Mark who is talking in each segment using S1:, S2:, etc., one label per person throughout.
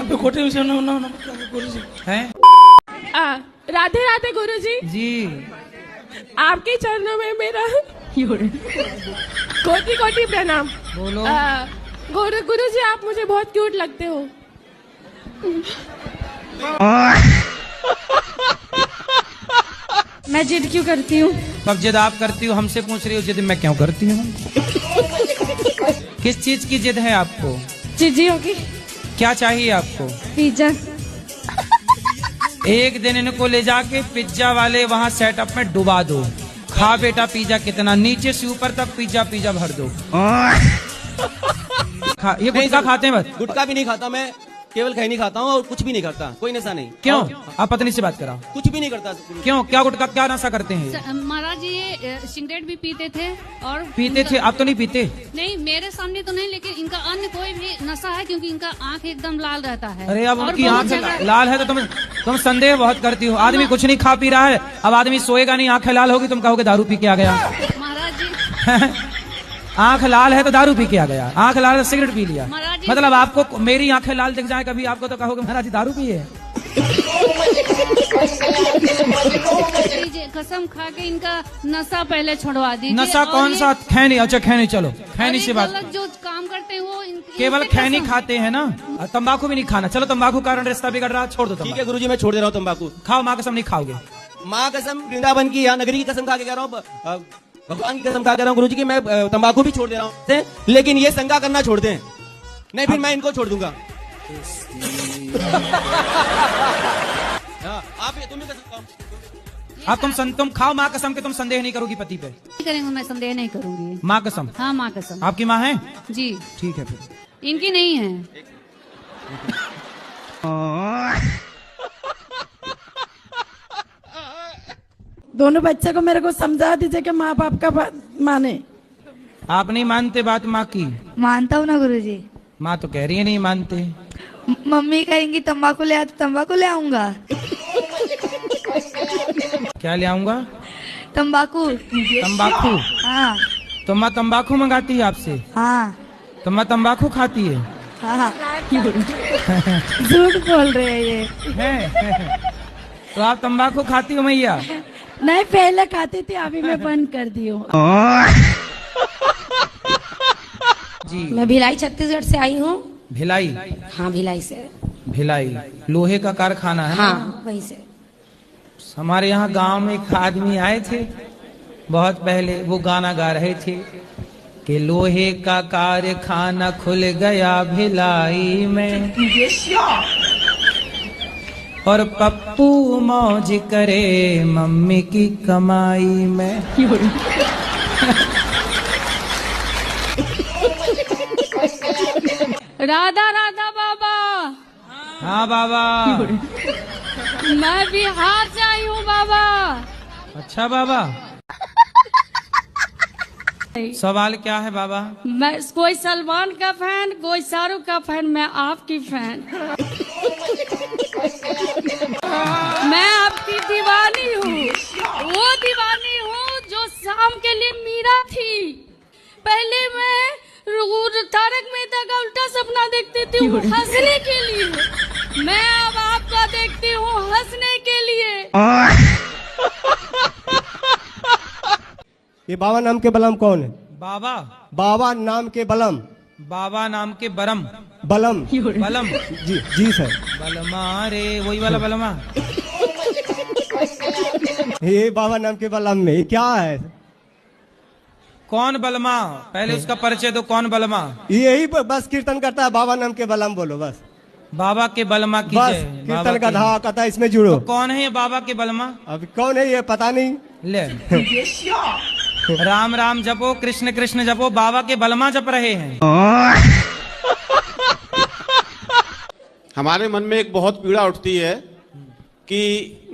S1: आपको खोटे विषय गुरु जी
S2: हैं?
S3: राधे राधे गुरुजी।
S2: जी
S3: आपके चरणों में मेरा कोटि कोटि प्रणाम।
S2: बोलो।
S3: गुरुजी आप मुझे बहुत क्यूट लगते हो। मैं जिद क्यों करती हूँ?
S2: अब जिद आप करती हो, हमसे पूछ रही हो जिद मैं क्यों करती हूँ? किस चीज की जिद है आपको?
S3: जीजियों की।
S2: क्या चाहिए आपको?
S3: पिज्जा।
S2: एक दिन इनको ले जाके पिज्जा वाले वहाँ सेटअप में डुबा दो। खा बेटा पिज्जा, कितना नीचे से ऊपर तक पिज्जा पिज्जा भर दो। ये गुटखा खाते हैं? बस
S4: गुटखा भी नहीं खाता मैं, केवल खैनी खाता हूँ और कुछ भी नहीं करता, कोई नशा नहीं।
S2: क्यों? आप पत्नी से बात कराओ।
S4: कुछ भी नहीं करता।
S2: क्यों? क्या गुटखा क्या नशा करते हैं?
S5: महाराज जी ये सिगरेट भी पीते थे और
S2: पीते थे, आप तो नहीं पीते?
S5: नहीं, मेरे सामने तो नहीं, लेकिन इनका अन्य कोई भी नशा है क्योंकि इनका आंख एकदम लाल रहता है।
S2: अरे अब
S5: और
S2: उनकी
S5: बहुत
S2: आंख
S5: जगह-
S2: लाल है तो तुम संदेह बहुत करती हो। आदमी कुछ नहीं खा पी रहा है, अब आदमी सोएगा नहीं, आंखें लाल होगी, तुम कहोगे दारू पी के आ गया।
S5: महाराज जी
S2: आंख लाल है तो दारू पी के आ गया, आंख लाल है तो सिगरेट पी लिया।
S5: महाराज जी-
S2: मतलब आपको मेरी आंखें लाल दिख जाए कभी आपको तो कहोगे महाराज जी दारू पिए।
S5: जी, कसम खा के इनका नशा पहले छुड़वा दीजिए।
S2: नशा
S5: और
S2: कौन
S5: ये-
S2: सा? खैनी। अच्छा खैनी, चलो खैनी
S5: और
S2: से
S5: ये
S2: बात।
S5: गलत जो काम करते हैं वो
S2: केवल
S5: इनसे
S2: खैनी
S5: कसम-
S2: खाते हैं ना, तंबाकू भी नहीं खाना। चलो तंबाकू कारण रिश्ता बिगड़ रहा, छोड़ दो
S4: ठीक है
S2: तंबाकू।
S4: गुरुजी, मैं छोड़ दे रहा हूँ तंबाकू।
S2: खाओ, माँ कसम नहीं खाओगे।
S4: माँ कसम, वृंदावन की या नगरी की कसम खा के कह रहा हूँ, भगवान की कसम खा के कह रहा हूँ गुरुजी की मैं तंबाकू भी छोड़ दे रहा हूँ, लेकिन ये संगा करना छोड़ दें, नहीं फिर मैं इनको छोड़ दूंगा। आप तुम ही कसम खाओ।
S2: अब तुम खाओ माँ कसम के, तुम संदेह नहीं करोगी पति पे?
S5: नहीं करेंगे, मैं संदेह नहीं करूंगी।
S2: माँ कसम।
S5: हाँ माँ कसम।
S2: आपकी माँ है?
S5: जी
S2: ठीक है फिर।
S5: इनकी नहीं है।
S6: दोनों बच्चे को मेरे को समझा दीजिए कि माँ बाप का बात माने।
S2: आप नहीं मानते बात माँ की?
S7: मानता हूँ ना गुरुजी।
S2: माँ तो कह रही है नहीं मानते।
S7: मम्मी कहेंगी तंबाकू ले आ तो तंबाकू ले आऊंगा।
S2: क्या ले आऊंगा?
S7: तंबाकू।
S2: तंबाकू?
S7: हाँ
S2: तो माँ तंबाकू मंगाती है आपसे?
S7: हाँ
S2: तो माँ तंबाकू खाती है?
S7: हाँ।
S6: झूठ बोल रहे हैं ये।
S2: है? तो आप तंबाकू खाती हो मैया?
S6: नहीं, पहले खाती थी, अभी मैं बंद कर दी हूँ।
S2: जी।
S8: मैं भिलाई छत्तीसगढ़ से आई हूँ।
S2: भिलाई?
S8: हाँ भिलाई से।
S2: भिलाई लोहे का कारखाना है?
S8: हाँ वहीं से।
S2: हमारे यहाँ गांव में एक आदमी आए थे बहुत पहले, वो गाना गा रहे थे कि लोहे का कारखाना खुल गया भिलाई में और पप्पू मौज करे मम्मी की कमाई में।
S5: राधा राधा बाबा।
S2: हाँ बाबा।
S5: मैं बिहार से आई हूँ बाबा।
S2: अच्छा बाबा, सवाल क्या है बाबा?
S5: मैं कोई सलमान का फैन, कोई शाहरुख का फैन, मैं आपकी फैन। मैं आपकी दीवानी हूँ, वो दीवानी हूँ जो शाम के लिए मीरा थी। पहले मैं तारक मेहता का उल्टा सपना देखती थी हंसने के लिए, मैं अब आपका देखती हूँ हंसने के लिए।
S9: ये बाबा नाम के बलम कौन है?
S2: बाबा?
S9: बाबा नाम के बलम।
S2: बाबा नाम के बरम?
S9: बलम।
S2: बलम?
S9: जी जी सर।
S2: बलमा रे, वही वाला बलमा?
S9: ये बाबा नाम के बलम में ये क्या है?
S2: कौन बलमा? पहले उसका परिचय दो, कौन बलमा?
S9: यही बस कीर्तन करता है, बाबा नाम के बलम बोलो बस।
S2: बाबा के बलमा की
S9: बस
S2: जय।
S9: कीर्तन का धा कहता है, इसमें जुड़ो।
S2: तो कौन है ये बाबा के बलमा?
S9: अब कौन है ये पता नहीं।
S2: ले राम राम जपो, कृष्ण कृष्ण जपो, बाबा के बलमा जप रहे हैं।
S10: हमारे मन में एक बहुत पीड़ा उठती है कि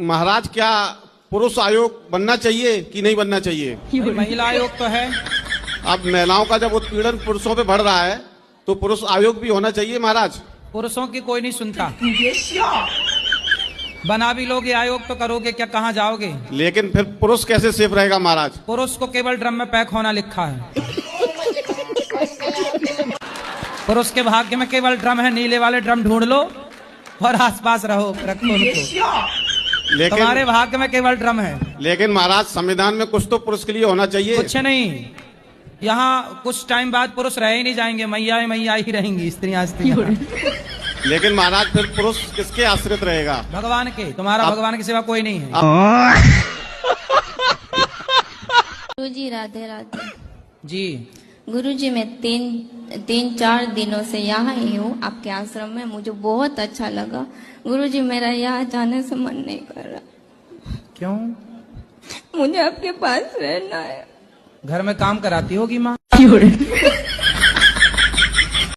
S10: महाराज क्या पुरुष आयोग बनना चाहिए कि नहीं बनना चाहिए?
S2: महिला आयोग तो है।
S10: अब महिलाओं का जब उत्पीड़न पुरुषों पे बढ़ रहा है तो पुरुष आयोग भी होना चाहिए महाराज।
S2: पुरुषों की कोई नहीं सुनता, बना भी लोगे आयोग तो करोगे क्या, कहाँ जाओगे?
S10: लेकिन फिर पुरुष कैसे सेफ रहेगा महाराज?
S2: पुरुष को केवल ड्रम में पैक होना लिखा है। पुरुष के भाग्य में केवल ड्रम है, नीले वाले ड्रम ढूंढ लो, और आसपास रहो, रखो उनको।
S10: लेकिन
S2: तुम्हारे भाग्य में केवल ड्रम है।
S10: लेकिन महाराज संविधान में कुछ तो पुरुष के लिए होना चाहिए।
S2: कुछ नहीं, यहाँ कुछ टाइम बाद पुरुष रह ही नहीं जाएंगे, मैया ही रहेंगी, स्त्रियां।
S10: लेकिन महाराज फिर पुरुष किसके आश्रित रहेगा?
S2: भगवान के। तुम्हारा भगवान के सिवा कोई नहीं है।
S5: गुरुजी राधे राधे।
S2: जी
S5: गुरुजी मैं तीन चार दिनों से यहाँ ही हूँ आपके आश्रम में, मुझे बहुत अच्छा लगा। गुरुजी मेरा यहाँ जाने से मन नहीं कर रहा।
S2: क्यों?
S5: मुझे आपके पास रहना है।
S2: घर में काम कराती होगी माँ।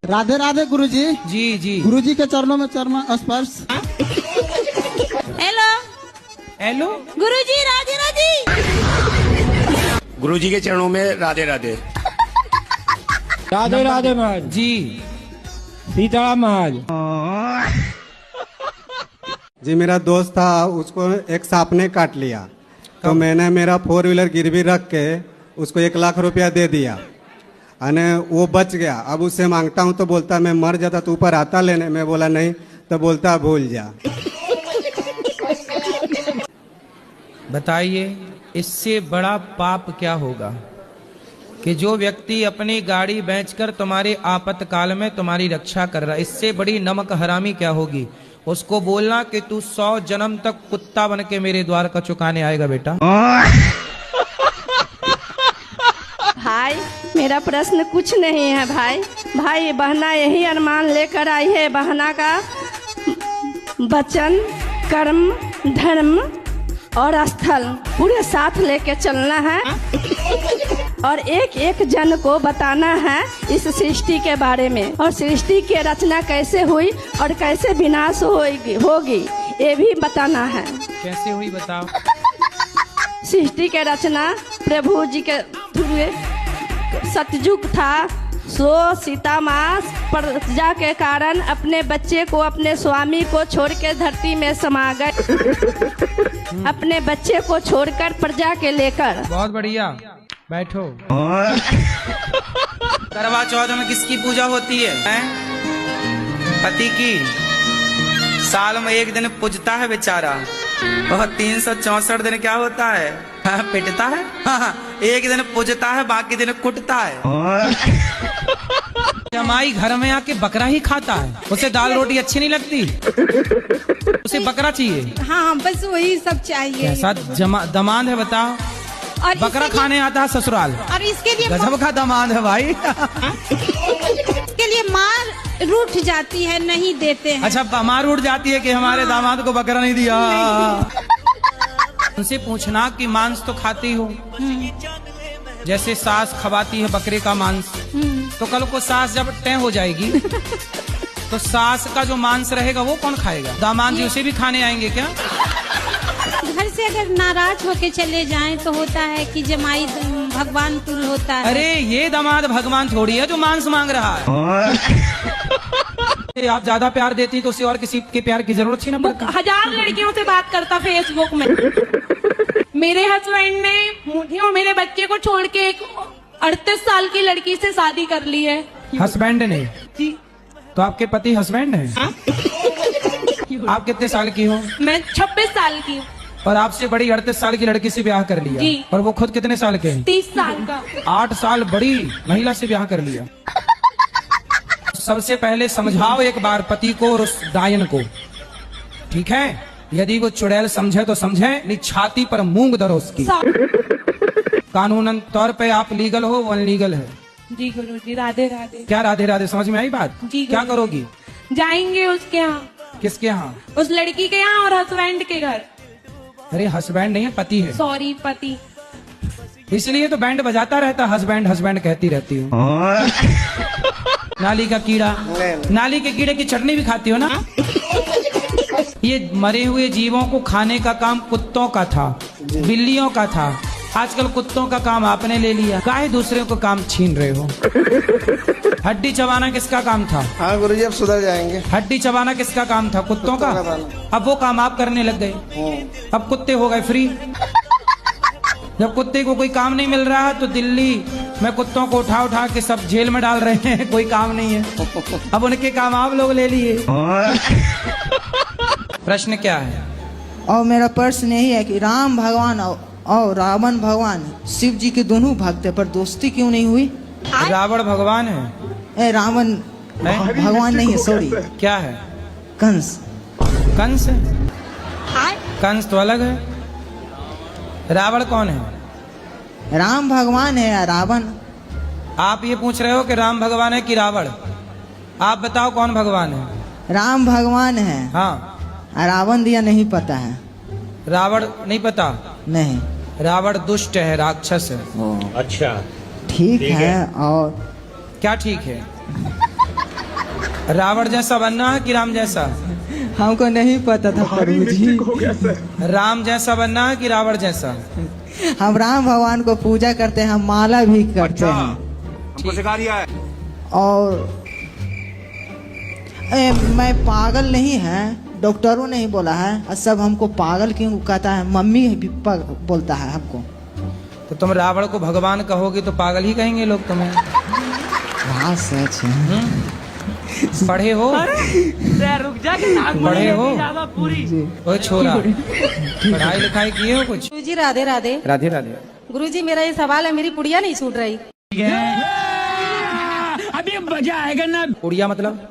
S11: राधे राधे गुरुजी।
S2: जी जी।
S11: गुरुजी के चरणों में चरण स्पर्श।
S5: हेलो
S2: हेलो
S5: गुरुजी राधे राधे।
S12: गुरुजी के चरणों में राधे राधे।
S9: राधे राधे महाराज
S2: जी।
S9: सीताराम महाराज
S13: जी। मेरा दोस्त था, उसको एक सांप ने काट लिया, तो मैंने मेरा 4 व्हीलर गिरवी रख के उसको 1 लाख रुपया दे दिया, अने वो बच गया। अब उससे मांगता हूँ तो बोलता मैं मर जाता तो ऊपर आता लेने। मैं बोला नहीं, तो बोलता भूल जा।
S2: बताइए इससे बड़ा पाप क्या होगा कि जो व्यक्ति अपनी गाड़ी बेचकर तुम्हारे आपातकाल में तुम्हारी रक्षा कर रहा है। इससे बड़ी नमक हरामी क्या होगी? उसको बोलना कि तू 100 जन्म तक कुत्ता बन के मेरे द्वार का चुकाने आएगा बेटा।
S6: भाई मेरा प्रश्न कुछ नहीं है भाई बहना यही अरमान लेकर आई है। बहना का वचन, कर्म, धर्म और स्थल पूरे साथ लेके चलना है और एक एक जन को बताना है इस सृष्टि के बारे में, और सृष्टि की रचना कैसे हुई और कैसे विनाश होगी ये भी बताना है।
S2: कैसे हुई बताओ।
S6: सृष्टि के रचना प्रभु जी के थ्रू सतयुग था, सो सीता माँ प्रजा के कारण अपने बच्चे को, अपने स्वामी को छोड़ के धरती में समा गए। अपने बच्चे को छोड़कर प्रजा के लेकर।
S2: बहुत बढ़िया, बैठो। करवा चौथ में किसकी पूजा होती है? पति की। साल में 1 दिन पूजता है बेचारा, और 364 दिन क्या होता है? पिटता है। 1 दिन पूजता है, बाकी दिन कुटता है। जमाई घर में आके बकरा ही खाता है, उसे दाल रोटी अच्छी नहीं लगती, उसे बकरा चाहिए।
S14: हाँ बस वही सब चाहिए।
S2: कैसा दमाद है बताओ।
S14: और
S2: बकरा खाने आता है ससुराल,
S14: और इसके लिए
S2: गजब का दमाद है भाई।
S14: इसके लिए मार रूठ जाती है, नहीं देते हैं।
S2: अच्छा मार उठ जाती है कि हमारे दामाद को बकरा नहीं दिया। उनसे पूछना कि मांस तो खाती हो, जैसे सास खवाती है बकरे का मांस, तो कल को सास जब तय हो जाएगी तो सास का जो मांस रहेगा वो कौन खाएगा? दामाद जी उसे भी खाने आएंगे क्या?
S14: घर से अगर नाराज होके चले जाएं तो होता है कि जमाई भगवान तुल होता है।
S2: अरे ये दामाद भगवान थोड़ी है जो मांस मांग रहा है। आप ज्यादा प्यार देती तो उसे और किसी के प्यार की जरूरत ही ना पड़ती।
S3: 1000 लड़कियों से बात करता फेसबुक में। मेरे हस्बैंड ने मुझे और मेरे बच्चे को छोड़ के एक 38 साल की लड़की से शादी कर ली है।
S2: हस्बैंड ने?
S3: जी।
S2: तो आपके पति हस्बैंड हैं? आप कितने साल की हो?
S3: मैं 26 साल की हूँ।
S2: और आपसे बड़ी 38 साल की लड़की से ब्याह कर लिया?
S3: जी।
S2: और वो खुद कितने साल के हैं?
S3: 30 साल का।
S2: 8 साल बड़ी महिला से ब्याह कर लिया। सबसे पहले समझाओ एक बार पति को और उस डायन को, ठीक है? यदि वो चुड़ैल समझे तो समझे, नहीं छाती पर मूंग दरो उसकी। कानूनन तौर पे आप लीगल हो, वो अनलीगल है।
S3: जी गुरुजी राधे राधे।
S2: क्या राधे राधे, समझ में आई बात?
S3: जी।
S2: क्या करोगी?
S3: जाएंगे उसके यहाँ।
S2: किसके यहाँ?
S3: उस लड़की के यहाँ और हस्बैंड के घर।
S2: अरे हस्बैंड नहीं है, पति है।
S3: सॉरी पति।
S2: इसलिए तो बैंड बजाता रहता, हस्बैंड हस्बैंड कहती रहती हूँ। नाली का कीड़ा, नाली के कीड़े की चटनी भी खाती हो ना? ये मरे हुए जीवों को खाने का काम कुत्तों का था, बिल्लियों का था। आजकल कुत्तों का काम आपने ले लिया, काहे दूसरे को काम छीन रहे हो? हड्डी चबाना किसका काम था?
S12: हाँ गुरुजी अब सुधर जाएंगे।
S2: हड्डी चबाना किसका काम था? कुत्तों का। अब वो काम आप करने लग गए, अब कुत्ते हो गए फ्री। जब कुत्ते को कोई काम नहीं मिल रहा तो दिल्ली में कुत्तों को उठा उठा के सब जेल में डाल रहे हैं, कोई काम नहीं है, अब उनके काम आप लोग ले लिए। प्रश्न क्या है?
S15: और मेरा प्रश्न यही है कि राम भगवान और रावण भगवान शिव जी के दोनों भक्त है, पर दोस्ती क्यों नहीं हुई?
S2: रावण भगवान है?
S15: रावण भगवान नहीं है, सॉरी।
S2: क्या है?
S15: कंस।
S2: कंस? कंस तो अलग है। रावण कौन है?
S15: राम भगवान है या रावण?
S2: आप ये पूछ रहे हो कि राम भगवान है कि रावण? आप बताओ कौन भगवान है?
S15: राम भगवान है।
S2: हाँ।
S15: रावण दिया नहीं पता है।
S2: रावण नहीं पता?
S15: नहीं।
S2: रावण दुष्ट है, राक्षस है।
S12: अच्छा,
S15: ठीक है। और
S2: क्या ठीक है? रावण जैसा बनना है कि राम जैसा?
S15: हमको नहीं पता था प्रभु जी।
S2: राम जैसा बनना है कि रावण जैसा?
S15: हम राम भगवान को पूजा करते हैं, हम माला भी करते हैं।
S12: हमको सिखा दिया है।
S15: और मैं पागल नहीं है, डॉक्टरों ने ही बोला है। और सब हमको पागल क्यों कहता है? मम्मी भी बोलता है हमको।
S2: तो तुम रावण को भगवान कहोगे तो पागल ही कहेंगे लोग तुम्हें।
S15: हाँ सच है।
S2: पढ़े हो?
S1: रुक जा के
S2: पढ़े हो?
S1: पूरी
S2: ओ छोरा, पढ़ाई लिखाई किए हो कुछ?
S3: गुरुजी राधे राधे।
S2: राधे राधे।
S3: गुरुजी मेरा ये सवाल है, मेरी पुड़िया नहीं छूट रही।
S1: अभी मजा आएगा ना।
S2: पुड़िया मतलब?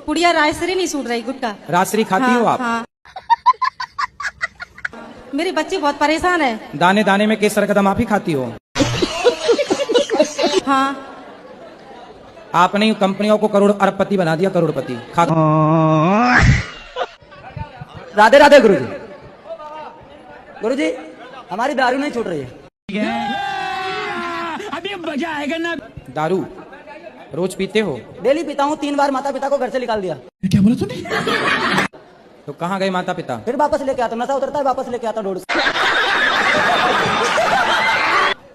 S3: पुड़िया राजश्री नहीं छूट रही, गुटका।
S2: राजश्री खाती हो आप?
S3: हाँ। मेरे बच्चे बहुत परेशान है।
S2: दाने दाने में केसर कदम आप ही खाती हो?
S3: हाँ।
S2: आपने कंपनियों को करोड़ अरबपति बना दिया, करोड़पति।
S16: राधे राधे गुरुजी। गुरुजी हमारी दारू नहीं छूट रही है।
S1: अभी मजा आएगा ना।
S2: दारू रोज पीते हो?
S16: डेली पीता हूँ। 3 बार माता पिता को घर से निकाल दिया।
S1: क्या बोला तूने?
S2: तो कहाँ गए माता पिता?
S16: फिर वापस लेके आता, नशा उतरता है वापस लेके आता रोड से।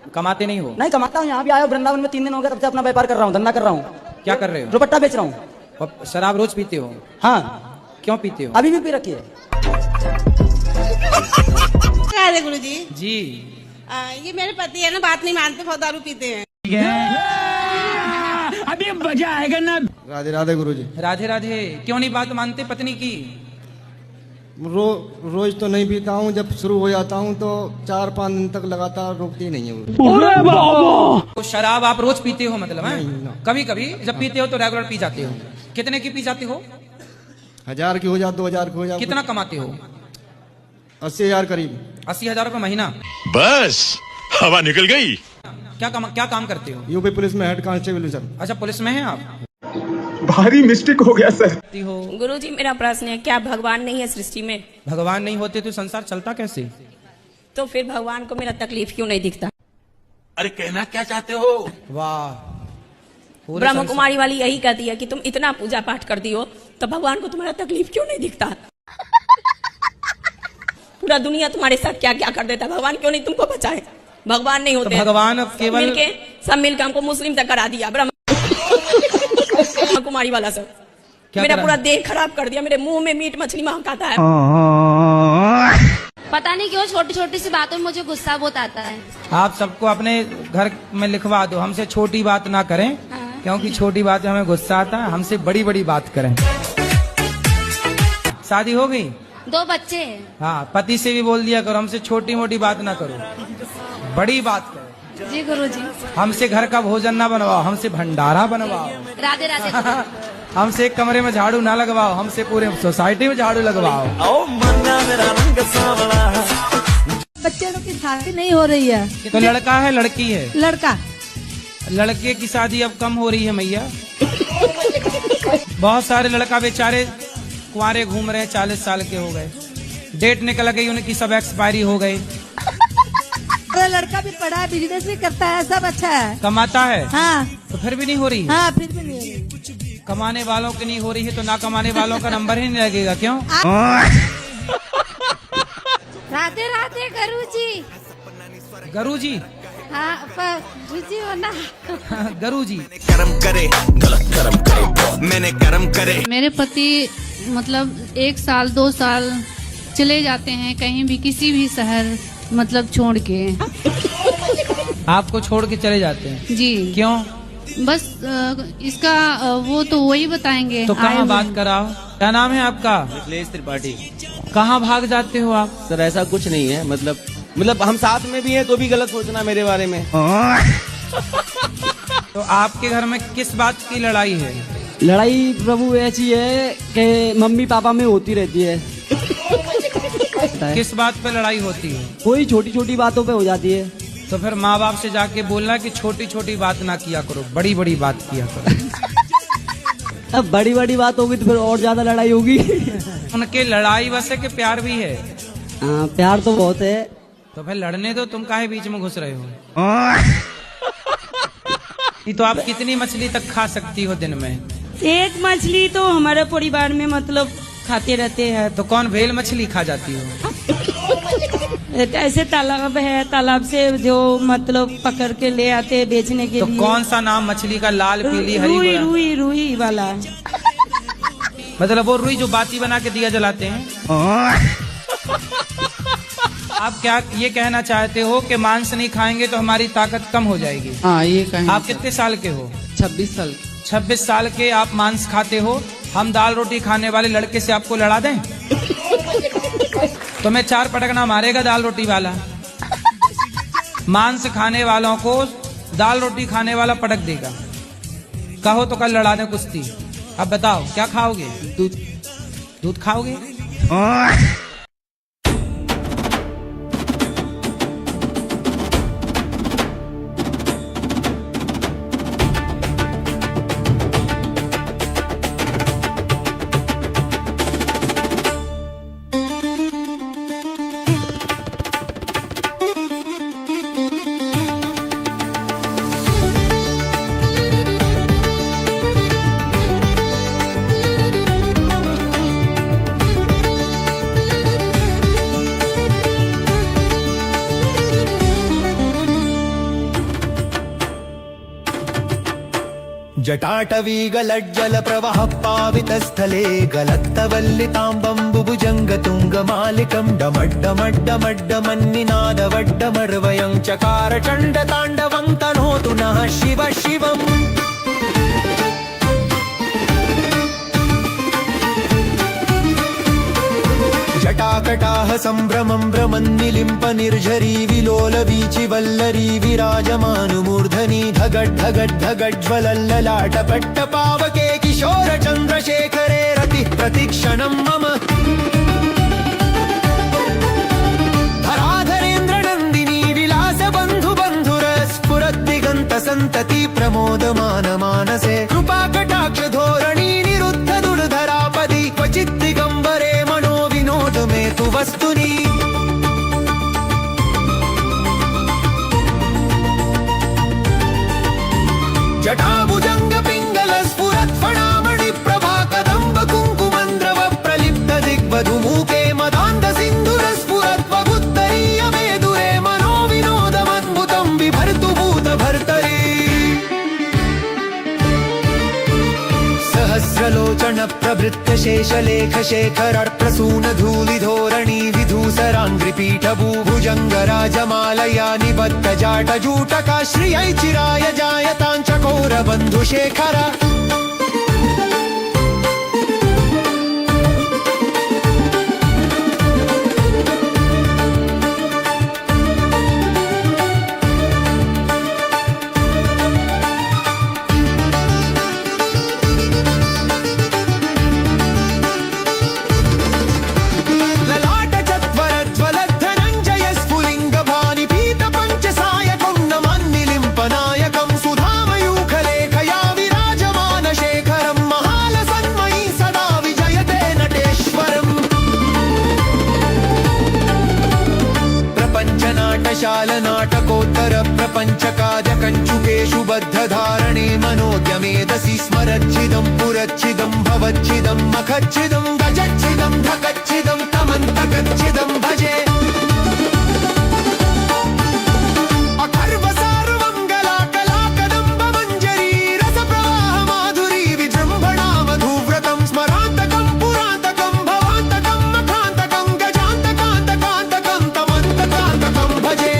S2: कमाते नहीं हो?
S16: नहीं कमाता हूँ, यहाँ भी आया वृंदावन में 3 दिन हो गया, तब से अपना व्यापार कर रहा हूँ, धंधा कर रहा हूँ।
S2: क्या कर रहे हो?
S16: दुपट्टा बेच रहा हूँ।
S2: और शराब रोज पीते हो?
S16: हाँ।
S2: क्यों पीते हो?
S16: अभी भी पी रखी है।
S14: राधे गुरुजी।
S2: जी।
S14: ये मेरे पति है ना, बात नहीं मानते, बहुत दारू पीते हैं।
S1: अभी मजा आएगा ना।
S13: राधे राधे गुरुजी।
S2: राधे राधे। क्यों नहीं बात मानते पत्नी की?
S13: रोज तो नहीं पीता हूँ, जब शुरू हो जाता हूँ तो 4-5 दिन तक लगातार रुकती नहीं है।
S2: तो शराब आप रोज पीते हो मतलब है? कभी कभी जब पीते हो तो रेगुलर पी जाते हो? कितने की पी जाते हो?
S13: 1000 की हो जाए, 2000 की हो जाए।
S2: कितना कमाते हो?
S13: 80,000 करीब।
S2: 80,000 रुपए महीना?
S17: बस हवा निकल गई।
S2: क्या काम करते हो?
S13: यूपी पुलिस में हेड कांस्टेबल सर।
S2: अच्छा पुलिस में है आप?
S17: भारी मिस्टेक हो गया सर।
S5: गुरुजी मेरा प्रश्न है, क्या भगवान नहीं है सृष्टि में?
S2: भगवान नहीं होते तो संसार चलता कैसे?
S5: तो फिर भगवान को मेरा तकलीफ क्यों नहीं दिखता?
S17: अरे कहना क्या चाहते हो?
S2: वाह।
S5: ब्रह्म कुमारी वाली यही कहती है कि तुम इतना पूजा पाठ कर दी हो तो भगवान को तुम्हारा तकलीफ क्यों नहीं दिखता? पूरा दुनिया तुम्हारे साथ क्या क्या कर देता है, भगवान क्यों नहीं तुमको बचाए? भगवान नहीं होते
S2: तो भगवान केवल
S5: सब मिलकर हमको मुस्लिम तक करा दिया। ब्रह्म कुमारी वाला सब मेरा पूरा देह खराब कर दिया, मेरे मुंह में मीट मछली महकाता है।
S8: पता नहीं क्यों छोटी छोटी सी बातों में मुझे गुस्सा बहुत आता है।
S2: आप सबको अपने घर में लिखवा दो, हमसे छोटी बात ना करें। क्योंकि छोटी बात में हमें गुस्सा आता है, हमसे बड़ी बड़ी बात करें। शादी हो गई?
S8: 2 बच्चे हैं।
S2: हाँ, पति से भी बोल दिया करो हमसे छोटी मोटी बात ना करो, बड़ी बात करो।
S8: जी गुरुजी।
S2: हमसे घर का भोजन ना बनवाओ, हमसे भंडारा बनवाओ।
S8: राधे राधे।
S2: हमसे एक कमरे में झाड़ू ना लगवाओ, हमसे पूरे सोसाइटी में झाड़ू लगवाओ।
S14: बच्चे लोग की शादी नहीं हो रही है।
S2: तो लड़का है लड़की है?
S14: लड़का।
S2: लड़के की शादी अब कम हो रही है मैया। बहुत सारे लड़का बेचारे कुंवारे घूम रहे, 40 साल के हो गए, डेट निकल गई उनकी, सब एक्सपायरी हो गई।
S14: लड़का भी पढ़ा है, बिजनेस भी करता है, सब अच्छा है,
S2: कमाता है।
S14: हाँ।
S2: तो फिर भी नहीं हो रही?
S14: हाँ फिर भी नहीं हो रही।
S2: कमाने वालों की नहीं हो रही है तो ना कमाने वालों का नंबर ही नहीं लगेगा क्यों?
S14: राधे राधे गुरुजी।
S2: गुरुजी?
S14: हाँ गुरुजी हो ना।
S2: गुरुजी।
S18: कर्म करे गलत कर्म करे, मैंने कर्म करे।
S19: मेरे पति मतलब 1 साल 2 साल चले जाते हैं कहीं भी, किसी भी शहर मतलब छोड़ के।
S2: आपको छोड़ के चले जाते हैं?
S19: जी।
S2: क्यों?
S19: बस इसका वो तो वही बताएंगे।
S2: तो कहाँ बात कराओ? क्या नाम है आपका?
S4: मिथिलेश त्रिपाठी।
S2: कहाँ भाग जाते हो आप?
S4: सर ऐसा कुछ नहीं है, मतलब हम साथ में भी हैं तो भी गलत सोचना मेरे बारे में।
S2: तो आपके घर में किस बात की लड़ाई है?
S16: लड़ाई प्रभु ऐसी है कि मम्मी पापा में होती रहती है।
S2: किस बात पे लड़ाई होती है?
S16: कोई छोटी छोटी बातों पे हो जाती है।
S2: तो फिर माँ बाप से जाके बोलना कि छोटी छोटी बात ना किया करो, बड़ी बड़ी बात किया करो।
S16: अब बड़ी बड़ी बात होगी तो फिर और ज्यादा लड़ाई होगी।
S2: उनके लड़ाई बस है कि प्यार भी है?
S16: हाँ, प्यार तो बहुत है।
S2: तो फिर लड़ने दो, तुम काहे बीच में घुस रहे हो? तो आप कितनी मछली तक खा सकती हो दिन में?
S14: एक मछली तो हमारे परिवार में मतलब खाते रहते हैं।
S2: तो कौन भेल मछली खा जाती हो?
S14: ऐसे तालाब है, तालाब से जो मतलब पकड़ के ले आते हैं बेचने के
S2: तो
S14: लिए।
S2: कौन सा नाम मछली का? लाल, पीली, हरी?
S14: रुई रुई रुई वाला।
S2: मतलब वो रुई जो बाती बना के दिया जलाते हैं? आप क्या ये कहना चाहते हो कि मांस नहीं खाएंगे तो हमारी ताकत कम हो जाएगी?
S11: हाँ, ये कहें।
S2: आप कितने साल के हो?
S11: 26 साल।
S2: 26 साल के आप मांस खाते हो, हम दाल रोटी खाने वाले लड़के से आपको लड़ा दें? तो मैं 4 पटकना मारेगा दाल रोटी वाला। मांस खाने वालों को दाल रोटी खाने वाला पटक देगा। कहो तो कल लड़ा दें कुश्ती। अब बताओ क्या खाओगे? दूध खाओगे?
S20: जटाटवी गलज्जल प्रवाह पावितस्थले गलत्तवल्लिताम्बुभुजङ्गतुङ्गमालिकं डमड्डमड्डमड्डमन्निनादवड्डमर्वयं चकार चण्डताण्डवं तनोतु नः शिव शिवम्। जटाकटाह सम्भ्रमं भ्रमन्निलिम्प निर्झरी विलोल वीचि वल्लरी विराजमानुमूर्धनि धगड् धगड् धगज्ज्वलल्ललाट पट्ट पावके किशोर चन्द्रशेखरे रतिः प्रतिक्षणं मम। धराधरेन्द्र नन्दिनी विलास बन्धु बन्धुर स्फुरद्दिगन्त सन्तति प्रमोदमान मानसे कृपा कटाक्ष धोरणी निरुद्ध दुर्धरापदि क्वचित् दिगम्बरे में तु वस्तुनि। जटाभुजंग पिंगल स्फुरत् फणामणि प्रभा कदम्ब कुङ्कुमन्द्रव प्रलिप्त दिग्वधुमुखे मदान्ध सिन्धुर स्फुरत् वगुत्तरीय मेदुरे मनो विनोदमद्भुतं बिभर्तु भूत भर्तरि। सहस्रलोचन प्रभृत्य शेषलेख शेखर प्रसून धूलि धोरणी विधूसराङ्घ्रिपीठ भूभुजङ्ग राजमालया निबद्ध जाट जूटका श्रियै चिराय जायताञ्चकोर बन्धुशेखर। नाटकोत्तर प्रपञ्चकाद्य कञ्चुकेषु बद्धधारणे मनोद्यमेदसि स्मरच्छिदं पुरच्छिदं भवच्छिदं मखच्छिदं गजच्छिदं धकच्छिदं तमन्तकच्छिदं भजे। अखर्व सार्वमङ्गला कला कदम्ब मञ्जरी रसप्रवाह माधुरी विजृम्भणा मधुव्रतं स्मरान्तकं पुरान्तकं भवान्तकं मखान्तकं गजान्तकान्तकान्तकं तमन्तकान्तकं भजे।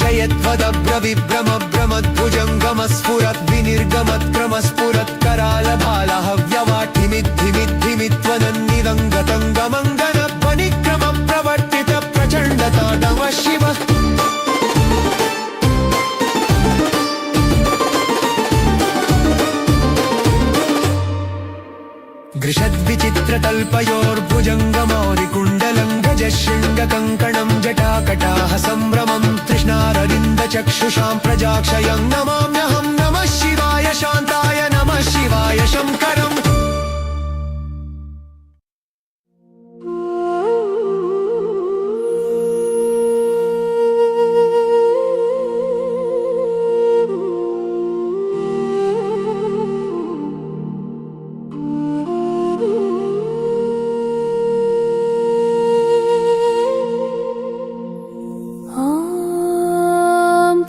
S20: जयध्वदभ्र विभ्रम भ्रम समस्फुरत्करालभाला हव्यवाटिमिद्धिमिद्धिमित्वनन्निरङ्गतङ्गमङ्गन वनिक्रम प्रवर्तित प्रचण्डता नमः शिव गृषद्विचित्रतल्पयोर्भुजङ्गमौलिकुण्डलं गजशृङ्गकङ्कणं जटाकटाः सम्भ्रमं तृष्णारविन्दचक्षुषां प्रजाक्षयं नमाम्यहं नमः शिवाय शान्ताय नमः शिवाय शङ्करम्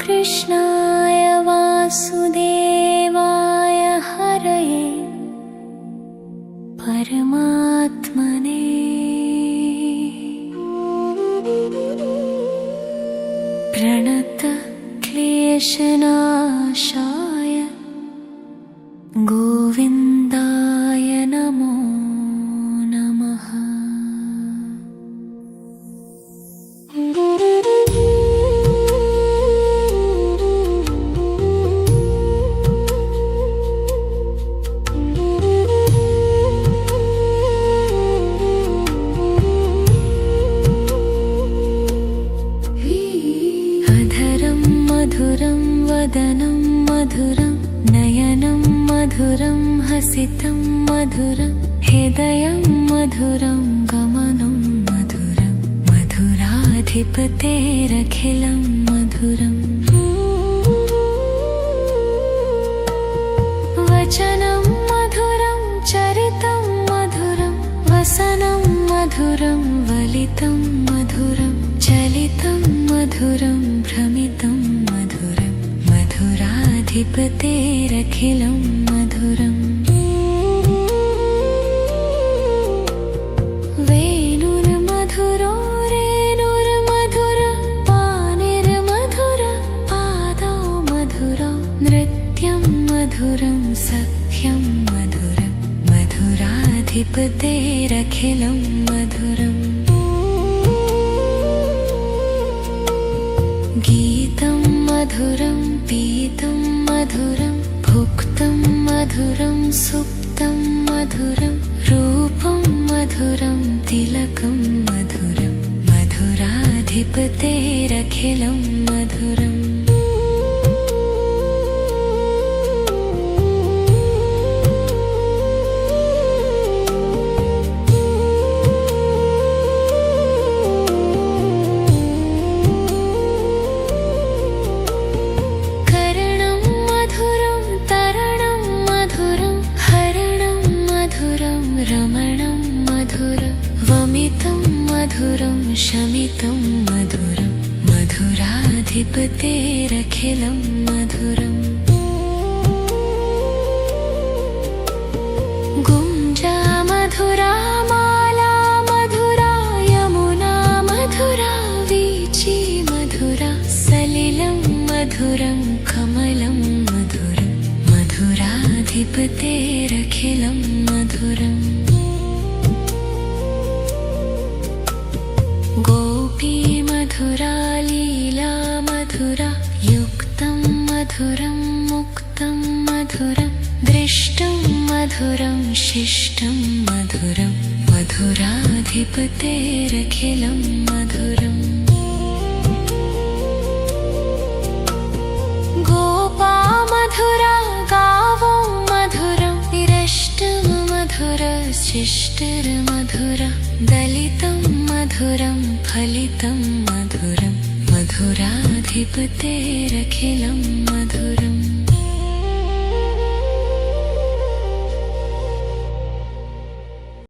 S21: कृष्णाय वासुदेवाय हरये परमात्मने प्रणत क्लेशनाशाय गोविन्दाय नमो नमः। मधुरं वदनं मधुरं नयनं मधुरं हसितं मधुरं हृदयं मधुरं गमनं मधुरं मधुराधिपतेरखिलं मधुरम् वचनं मधुरं चरितं मधुरं वसनं मधुरं वलितं मधुरं चलितं मधुरं भ्रमितं मधुरं मधुराधिपतेरखिलं मधुरम् वेणुर्मधुरो रेणुर्मधुर पानिर्मधुर पादौ मधुरौ नृत्यं मधुरं सख्यं मधुरं मधुराधिपतेरखिलं मधुरम् गीतं मधुरं पीतं मधुरं भुक्तं मधुरं सुप्तं मधुरं रूपं मधुरं तिलकं मधुरं मधुराधिपतेरखिलं मधुरम् रमणं मधुरं वमितं मधुरं शमितं मधुरं मधुराधिपतेरखिलं मधुरम् गुञ्जा मधुरा माला मधुरा यमुना मधुरा वीची मधुरा सलिलं मधुरं कमलं मधुरं मधुराधिपतेरखिलं मधुरम् गोपी मधुरा लीला मधुरा युक्तं मधुरं मुक्तं मधुरं दृष्टं मधुरं शिष्टं मधुरं मधुराधिपतेरखिलं मधुरम् गोपा मधुरा गावो मधुरं निरष्टं मधुर शिष्टिर्मधुर दलितं मधुरं फलितं मधुरं मधुराधिपतेरखिलं मधुरम्